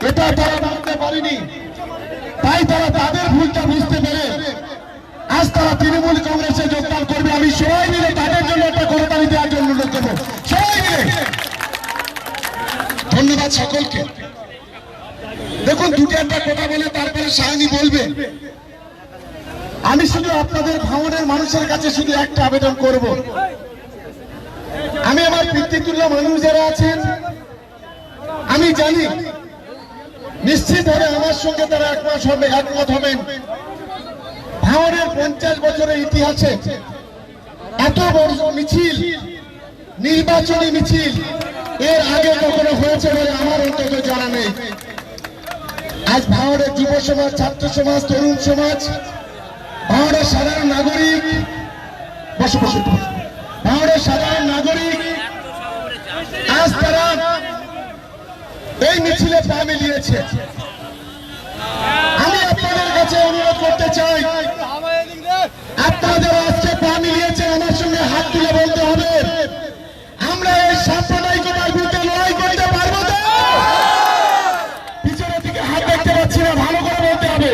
এটা তারা বুঝতে পারেনি, তাই তারা তাদের ভুলটা বুঝতে পেরে আজ তারা তৃণমূল কংগ্রেসে যোগদান করবে। আমি সবাই মিলে তাদের জন্য একটা করতালি দেওয়ার জন্য অনুরোধ করবো, সবাই মিলে। ধন্যবাদ সকলকে। দেখুন, দুটো একটা কথা বলে তারপরে সায়নী বলবে। আমি শুধু আপনাদের ভাঙনের মানুষের কাছে শুধু একটা আবেদন করব। আমি আমার পিতৃতুল্য মানুষ যারা আছেন, আমি জানি নিশ্চিতভাবে আমার সঙ্গে তারা একমত হবেন। ভাঙনের 50 বছরের ইতিহাসে এত বড় মিছিল, নির্বাচনী মিছিল এর আগে কখনো হয়েছে বলে আমার অন্তত জানা নেই। আজ ভাঙনের যুব সমাজ, ছাত্র সমাজ, তরুণ সমাজ, ভাঙনের সাধারণ নাগরিক, ভাঙনের সাধারণ নাগরিক আজ তারা এই মিছিলে পা মিলিয়েছে। আমি আপনাদের কাছে অনুরোধ করতে চাই, আপনারা যারা আজকে পা মিলিয়েছে আমার সঙ্গে হাত তুলে বলতে হবে, আমরা এই সাম্প্রদায়িকতার বিরুদ্ধে লড়াই করতে পারবো তো? পিছনের দিকে হাত দেখতে পাচ্ছি না, ভালো করে বলতে হবে,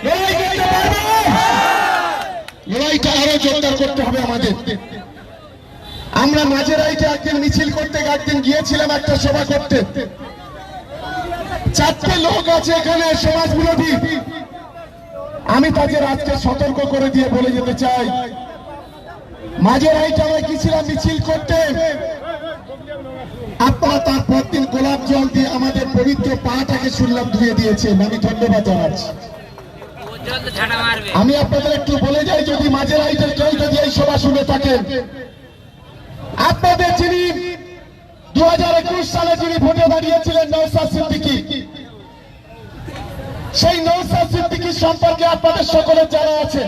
লড়াই করতে পারবো? লড়াইটা আরো জোরদার করতে হবে আমাদের। আমরা মাঝেরাইতে একদিন মিছিল করতে একদিন গিয়েছিলাম একটা সভা করতে। 4টে লোক আছে এখানে সমাজ বিরোধী। আমি তাদের আজকে সতর্ক করে দিয়ে বলে যেতে চাই, মাঝেরাইতে আমরা গিয়েছিলাম মিছিল করতে, আপনারা তার পরদিন গোলাপ জল দিয়ে আমাদের পবিত্র পাটাকে শুনলাম ধুয়ে দিয়েছেন। আমি ধন্যবাদ জানাচ্ছি। আমি আপনাদের একটু বলে যাই, যদি মাঝেরাইটের কেউ যদি এই সভা শুনে থাকেন, আপনাদের যিনি 2021 সালে যিনি ভোটে দাঁড়িয়েছিলেন নওশাদ সিদ্দিকী, সেই নওশাদ সিদ্দিকী সম্পর্কে আপনাদের সকলের জানা আছে।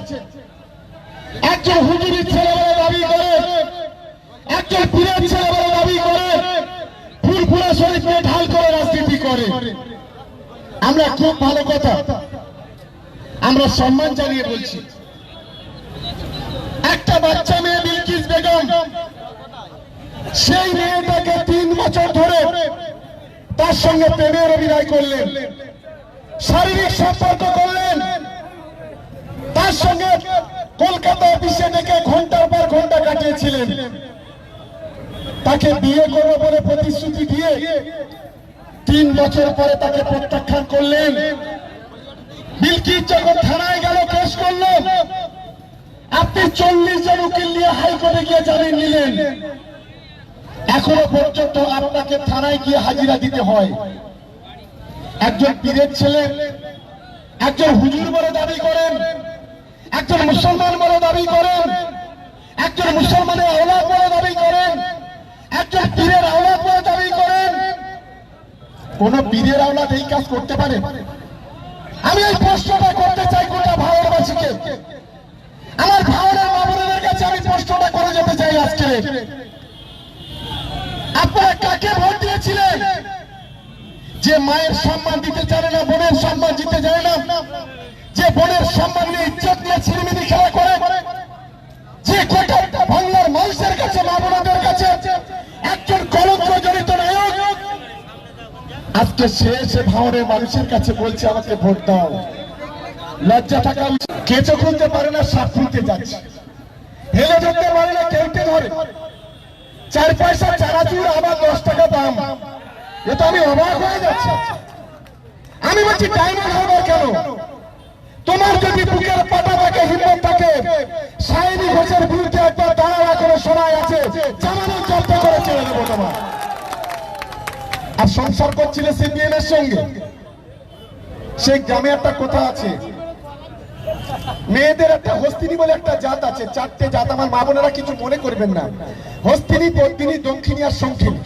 একজন হুজুরির ছেলে বলে দাবি করে, একজন পীরের ছেলে বলে দাবি করে, ফুরফুরা শরীফকে ঢাল করে রাজনীতি করে। আমরা খুব ভালো কথা, আমরা সম্মান জানিয়ে বলছি, একটা বাচ্চা মেয়ে বিলকিস বেগম, সেই মেয়েটাকে 3 বছর ধরে তার সঙ্গে প্রেমের অভিনয় করলেন, শারীরিক সম্পর্ক করলেন, তার সঙ্গে কলকাতা অফিসে ডেকে ঘন্টার পর ঘন্টা কাটিয়েছিলেন। তাকে বিয়ে করবো বলে প্রতিশ্রুতি দিয়ে 3 বছর পরে তাকে প্রত্যাখ্যান করলেন। বিলকিস যখন থানায় গেল, কেস করল, আপনি 40 জন উকিল নিয়ে হাইকোর্টে গিয়ে জামিন নিলেন। এখনো পর্যন্ত আপনাকে থানায় গিয়ে হাজিরা দিতে হয়। একজন পীরের ছেলে, একজন হুজুর বলে দাবি করেন, একজন মুসলমান বলে দাবি করেন, একজন মুসলমানের আওলাদ বলে দাবি করেন, একজন পীরের আওলাদ বলে দাবি করেন। কোন পীরের আওলাদ এই কাজ করতে পারে? আমি এই প্রশ্নটা করতে চাই গোটা ভারতবাসীকে, আমার ভারতের মা-বোনেদের কাছে আমি প্রশ্নটা করে যেতে চাই আজকে। আপনারা কাকে ভোট দিয়েছিলেন? যে মায়ের সম্মান দিতে জানে না, বোনের সম্মান দিতে জানে না, যে বোনের সম্মান নিয়ে ইজ্জত নিয়ে ছিনিমিনি খেলা করে, যে গোটা বাংলার মানুষের কাছে, মা বোনদের কাছে একজন কলঙ্ক জড়িত নায়ক, আজকে সে ভাঙনের মানুষের কাছে বলছে আমাকে ভোট দাও। লজ্জা থাকা উচিত। কেঁচো খুলতে পারে না, সাপ খুলতে যাচ্ছে, হেলে ধরতে পারে না, কেউটে ধরে। 4 পয়সা চানাচুর আবার 10 টাকা দাম, এটা আমি অবাক হয়ে যাচ্ছি। আমি বলছি ডায়মন্ড হবে কেন? তোমার যদি বুকের পাটা থাকে, হিম্মত থাকে, সায়নী ঘোষের বিরুদ্ধে একবার দাঁড়ানোর কোনো সময় আছে, জামানত জব্দ করে ছেড়ে দেবো তোমার। আর সংসার করছিলে সিপিএম এর সঙ্গে। সেই গ্রামে একটা কথা আছে, মেয়েদের একটা হস্তিনী বলে একটা জাত আছে, 4টে জাত। আমার মা বোনেরা কিছু মনে করবেন না, হস্তিনী, পদ্মিনী, দক্ষিণী আর শঙ্খিনী।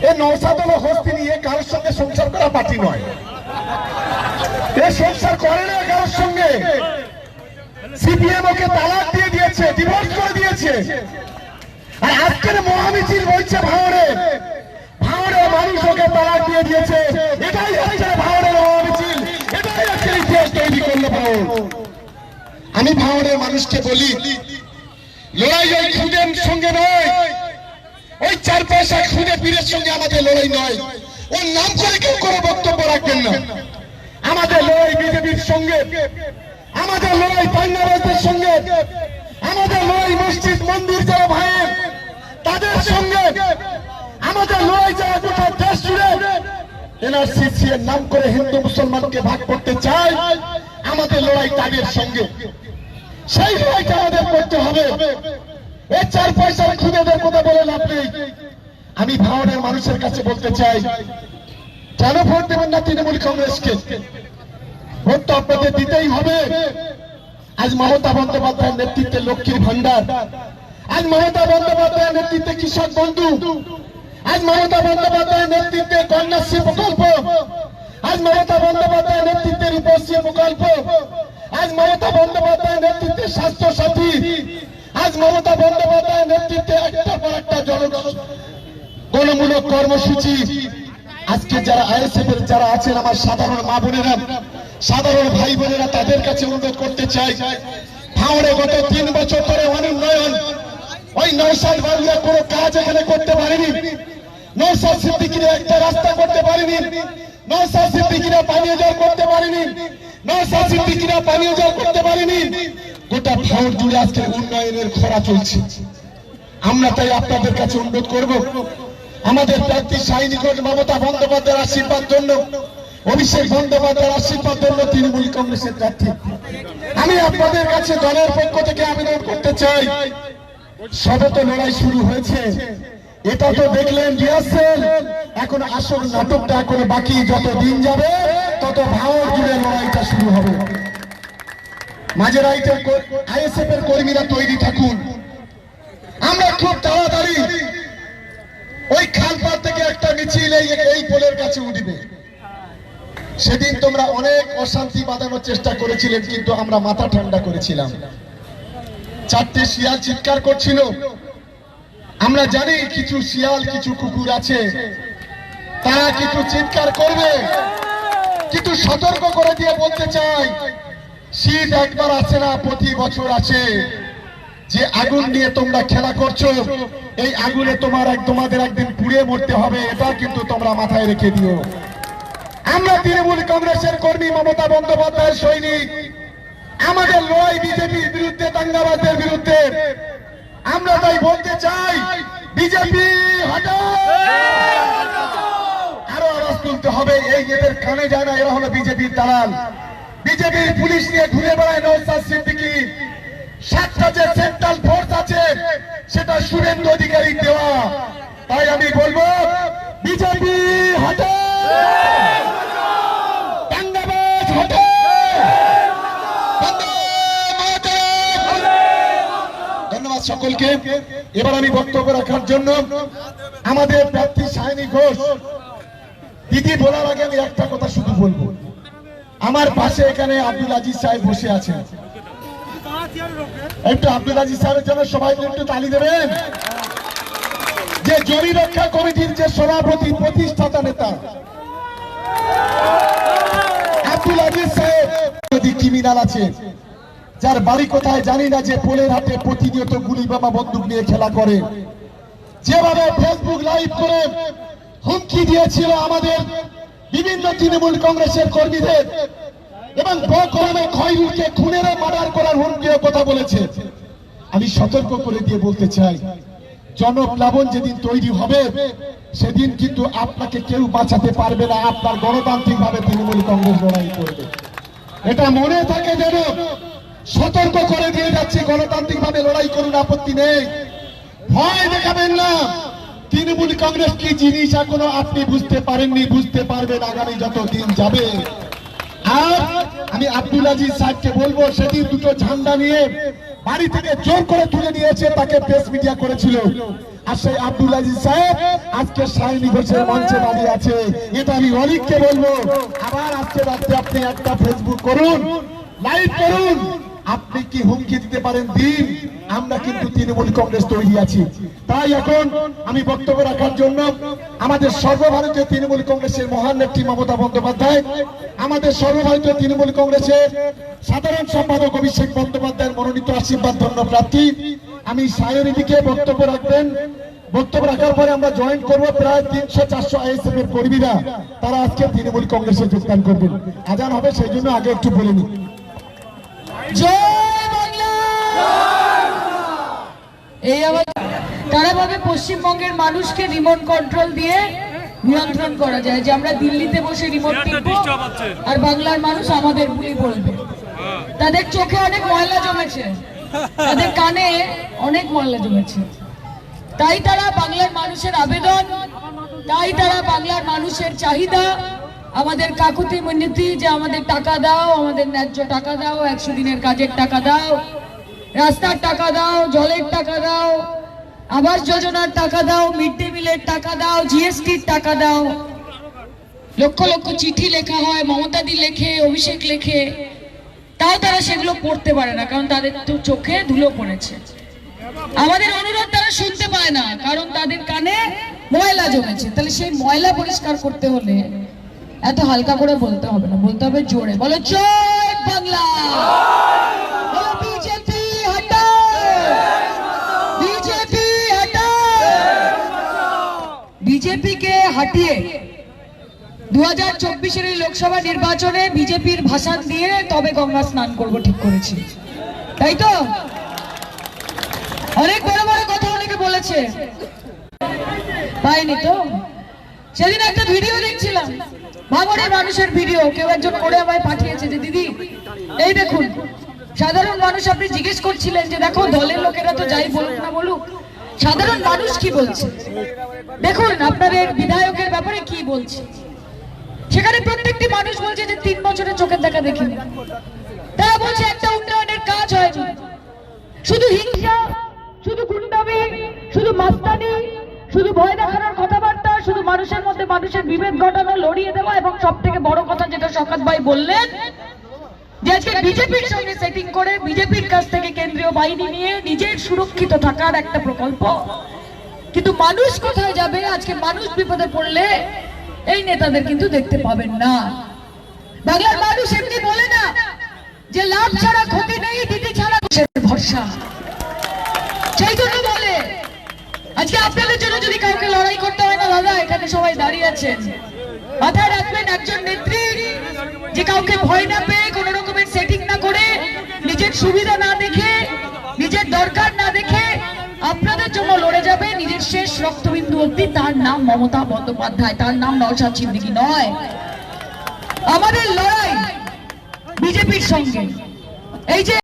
এ নওশাদ হলো হস্তিনী, এ কারোর সঙ্গে সংসার করা পার্টি নয়, এ সংসার করে না কারোর সঙ্গে। সিপিএম ওকে তালাক দিয়ে দিয়েছে, ডিভোর্স করে দিয়েছে। আর আজকের মহামিছিল বলছে ভাঙড়ে, ভাঙড়ে মানুষ ওকে তালাক দিয়ে দিয়েছে। এটাই হচ্ছে ভাঙড়ের মহামিছিল, এটাই আজকের ইতিহাস তৈরি করলো ভাঙড়। আমি ভাঙড়ের মানুষকে বলি, লড়াই ওই খুদের সঙ্গে নয়, ওই 4 পয়সা খুদে পীরের সঙ্গে আমাদের লড়াই নয়। ওর নাম করে কেউ কোনো বক্তব্য রাখবেন না। আমাদের লড়াই বিজেপির সঙ্গে, আমাদের লড়াই বাংলাদেশের সঙ্গে, আমাদের লড়াই মসজিদ মন্দির যারা ভাইয়ের তাদের সঙ্গে, আমাদের লড়াই যারা গোটা দেশ জুড়ে এনআরসি এর নাম করে হিন্দু মুসলমানকে ভাগ করতে চায়, আমাদের লড়াই তাদের সঙ্গে। সেই লড়াইটা আমাদের করতে হবে। এই 4 পয়সার খুদেদের কথা বলে লাভ নেই। আমি ভাঙড়ের মানুষের কাছে বলতে চাই, কেন ভোট দেবেন না তৃণমূল কংগ্রেসকে? ভোট তো আপনাদের দিতেই হবে। আজ মমতা বন্দ্যোপাধ্যায়ের নেতৃত্বে লক্ষ্মীর ভান্ডার, আজ মমতা বন্দ্যোপাধ্যায়ের নেতৃত্বে কৃষক বন্ধু, আজ মমতা বন্দ্যোপাধ্যায়ের নেতৃত্বে কন্যাশ্রী প্রকল্প, আজ মমতা বন্দ্যোপাধ্যায়ের নেতৃত্বে রূপশ্রী প্রকল্প, আজ মমতা বন্দ্যোপাধ্যায়ের নেতৃত্বে স্বাস্থ্য সাথী, আজ মমতা বন্দ্যোপাধ্যায়ের নেতৃত্বে একটার পর একটা গণমূলক কর্মসূচি। আজকে যারা আইএসএফ এর যারা আছেন, আমার সাধারণ মা বোনেরা, সাধারণ ভাই বোনেরা, তাদের কাছে অনুরোধ করতে চাই, ভাঙড়ে গত 3 বছর ধরে অনুন্নয়ন, ওই নওশাদ বাবুরা কোনো কাজ এখানে করতে পারেনি। নওশাদ সিদ্দিকীরা একটা রাস্তা করতে পারেনি, নওশাদ সিদ্দিকীরা পানীয় জল করতে পারেনি, নওশাদ সিদ্দিকীরা পানীয় জল করতে পারেনি। গোটা ভাঙড় জুড়ে আজকে উন্নয়নের খরা চলছে। আমরা তাই আপনাদের কাছে অনুরোধ করব, আমাদের প্রার্থী শাহিনী ঘোষ মমতা বন্দ্যোপাধ্যায়ের আশীর্বাদ জন্য, অভিষেক বন্দ্যোপাধ্যায়ের আশীর্বাদ জন্য তৃণমূল কংগ্রেসের প্রার্থী। আমি আপনাদের কাছে দলের পক্ষ থেকে আবেদন করতে চাই, সবে তো লড়াই শুরু হয়েছে, এটা তো দেখলেন রিহার্সেল, এখন আসল নাটকটা করে বাকি। যত দিন যাবে তত ভাঙড় জুড়ে লড়াইটা শুরু হবে। মাঝে রাইটের আইএসএফ এর কর্মীরা তৈরি থাকুন। আমরা খুব তাড়াতাড়ি ওই খালপাড় থেকে একটা মিছিল এই পোলের কাছে উঠবে। সেদিন তোমরা অনেক অশান্তি বাঁধানোর চেষ্টা করেছিলেন, কিন্তু আমরা মাথা ঠান্ডা করেছিলাম। 4টে শিয়াল চিৎকার করছিল। আমরা জানি কিছু শিয়াল, কিছু কুকুর আছে, তারা কিছু চিৎকার করবে, কিন্তু সতর্ক করে দিয়ে বলতে চাই, শীত একবার আসে না, প্রতি বছর আছে। যে আগুন নিয়ে তোমরা খেলা করছো, এই আগুনে তোমাদের একদিন পুড়ে মরতে হবে, এটা কিন্তু তোমরা মাথায় রেখে দিও। আমরা তৃণমূল কংগ্রেসের কর্মী, মমতা বন্দ্যোপাধ্যায়ের সৈনিক। আমাদের লড়াই বিজেপির বিরুদ্ধে, দাঙ্গাবাজদের বিরুদ্ধে। আমরা তাই বলতে চাই, বিজেপি হটাও, আরো আওয়াজ তুলতে হবে। এই এদের কানে যায় না, এরা হলো বিজেপির দালাল। বিজেপির পুলিশ নিয়ে ঘুরে বেড়ায় নওশাদ সিদ্দিকী। 7টা যে সেন্ট্রাল ফোর্স আছে, সেটা শুভেন্দু অধিকারী দেওয়া। তাই আমি বলবো, বিজেপি হটাও, দাঙ্গাবাজ হটাও। ধন্যবাদ সকলকে। এবার আমি বক্তব্য রাখার জন্য আমাদের প্রার্থী শাহিনী ঘোষ দিদি বলার আগে আমি একটা কথা শুধু বলবো। আমার পাশে এখানে আব্দুল আজিজ সাহেব বসে আছেন, একটু আব্দুল আজিজ সাহেবের জন্য সবাই একটু তালি দেবেন। যে জমি রক্ষা কমিটির যে সভাপতি, প্রতিষ্ঠাতা নেতা আব্দুল আজিজ সাহেব, যদি ক্রিমিনাল আছে, যার বাড়ি কোথায় জানি না, যে পোলের হাতে প্রতিনিয়ত গুলি বোমা বন্দুক নিয়ে খেলা করে, যেভাবে ফেসবুক লাইভ করে হুমকি দিয়েছিল আমাদের বিভিন্ন তৃণমূল কংগ্রেসের কর্মীদের, এবং বকলমে খয়রুলকে খুনের মার্ডার করার হুমকির কথা বলেছে। আমি সতর্ক করে দিয়ে বলতে চাই, জনপ্লাবন যেদিন তৈরি হবে, সেদিন কিন্তু আপনাকে কেউ বাঁচাতে পারবে না। আপনার গণতান্ত্রিক ভাবে তৃণমূল কংগ্রেস লড়াই করবে, এটা মনে থাকে যেন। সতর্ক করে দিয়ে যাচ্ছি, গণতান্ত্রিক ভাবে লড়াই করুন, আপত্তি নেই, ভয় দেখাবেন না। তৃণমূল কংগ্রেস কি জিনিস এখনো আপনি বুঝতে পারেননি, বুঝতে পারবেন আগামী যত দিন যাবে। আর আমি আব্দুল আজিজ সাহেবকে বলবো, সেদিন দুটো ঝান্ডা নিয়ে বাড়ি থেকে জোর করে তুলে নিয়েছে, তাকে প্রেস মিডিয়া করেছিল। আর সেই আব্দুল আজিজ সাহেব আজকে শাহিনী ঘোষের মঞ্চে দাঁড়িয়ে আছে। এটা আমি অনেককে বলবো, আবার আজকে রাত্রে আপনি একটা ফেসবুক করুন, লাইভ করুন, আপনি কি হুমকি দিতে পারেন দিন। আমরা কিন্তু তৃণমূল কংগ্রেস তৈরি আছি। তাই এখন আমি বক্তব্য রাখার জন্য আমাদের সর্বভারতীয় তৃণমূল কংগ্রেসের মহান নেত্রী মমতা বন্দ্যোপাধ্যায়, আমাদের সর্বভারতীয় তৃণমূল কংগ্রেসের সাধারণ সম্পাদক অভিষেক বন্দ্যোপাধ্যায়ের মনোনীত আশীর্বাদ ধন্য প্রার্থী, আমি সায়নীদিকে বক্তব্য রাখবেন বক্তব্য রাখার পরে আমরা জয়েন করব। প্রায় 300-400 আইএসএফ এর কর্মীরা তারা আজকে তৃণমূল কংগ্রেসে যোগদান করবেন। আজান হবে, সেই জন্য আগে একটু বলে নিই। জয় বাংলা। এই আবার তারা ভাবে পশ্চিমবঙ্গের মানুষকে রিমোট কন্ট্রোল দিয়ে নিয়ন্ত্রণ করা যায়, যে আমরা দিল্লিতে বসে রিমোট টিপবো আর বাংলার মানুষ আমাদের বুলি বলবে। তাদের চোখে অনেক ময়লা জমেছে, তাদের কানে অনেক ময়লা জমেছে, তাই তারা বাংলার মানুষের আবেদন, তাই তারা বাংলার মানুষের চাহিদা, আমাদের কাকুতি মিনতি যে আমাদের টাকা দাও, আমাদের ন্যায্য টাকা দাও, 100 দিনের কাজের টাকা দাও, রাস্তার টাকা দাও, জলের টাকা দাও, আবাস যোজনার টাকা দাও, মিড ডে মিলের টাকা দাও, জিএসটির টাকা দাও। লক্ষ লক্ষ চিঠি লেখা হয়, মমতাদি লেখে, অভিষেক লেখে, তাও তারা সেগুলো পড়তে পারে না, কারণ তাদের তো চোখে ধুলো পড়েছে। আমাদের অনুরোধ তারা শুনতে পায় না, কারণ তাদের কানে ময়লা জমেছে। তাহলে সেই ময়লা পরিষ্কার করতে হলে এত হালকা করে বলতে হবে না, বলতে হবে জোরে। বলো জয় বাংলা। বলো বিজেপি হটাও, বিজেপি হটাও। বিজেপি কে হটিয়ে 2024-এর এই লোকসভা নির্বাচনে বিজেপির ভাষণ দিয়ে তবে গঙ্গা স্নান করব ঠিক করেছি, তাই তো? অনেক বড় বড় কথা অনেকে বলেছে, পাইনি তো। সেদিন একটা ভিডিও দেখছিলাম, ভাঙড়ের মানুষের ভিডিও, কেউ একজন করে আমায় পাঠিয়েছে যে দিদি এই দেখুন। সাধারণ মানুষ, আপনি জিজ্ঞেস করছিলেন যে দেখো দলের লোকেরা তো যাই বলুক না বলুক, সাধারণ মানুষ কি বলছে দেখুন, আপনাদের বিধায়কের ব্যাপারে কি বলছে। সেখানে প্রত্যেকটি মানুষ বলছে যে 3 বছরের চোখের দেখা দেখিনি। তারা বলছে একটা উন্নয়নের কাজ হয়নি, শুধু হিংসা, শুধু গুন্ডামি, শুধু মাস্তানি, শুধু ভয় দেখানোর কথাবার্তা, শুধু মানুষের মধ্যে মানুষের বিভেদ ঘটানো, লড়িয়ে দেওয়া, এবং সব থেকে বড় কথা যেটা শওকত ভাই বললেন, যে আজকে বিজেপির সঙ্গে সেটিং করে বিজেপির কাছ থেকে কেন্দ্রীয় বাহিনী নিয়ে নিজের সুরক্ষিত থাকার একটা প্রকল্প। কিন্তু মানুষ কোথায় যাবে? আজকে মানুষ বিপদে পড়লে এই নেতাদের কিন্তু দেখতে পাবেন না। বাংলার মানুষ এমনি বলে না যে লাভ ছাড়া ক্ষতি নেই, দিদি ছাড়া ভরসা, সেই জন্য বলে। আজকে আপনাদের জন্য যদি কাউকে লড়াই করতে হয় না দাদা, এখানে সবাই দাঁড়িয়ে আছেন, মাথায় রাখবেন একজন নেত্রী যে কাউকে ভয় না পেয়ে, কোন রকমের সেটিং না করে, নিজের সুবিধা না দেখে, নিজের দরকার না দেখে আপনাদের জন্য লড়ে যাবে নিজের শেষ রক্তবিন্দু অবধি। তার নাম মমতা বন্দ্যোপাধ্যায়, তার নাম নওশাদ সিদ্দিকী নয়। আমাদের লড়াই বিজেপির সঙ্গে। এই যে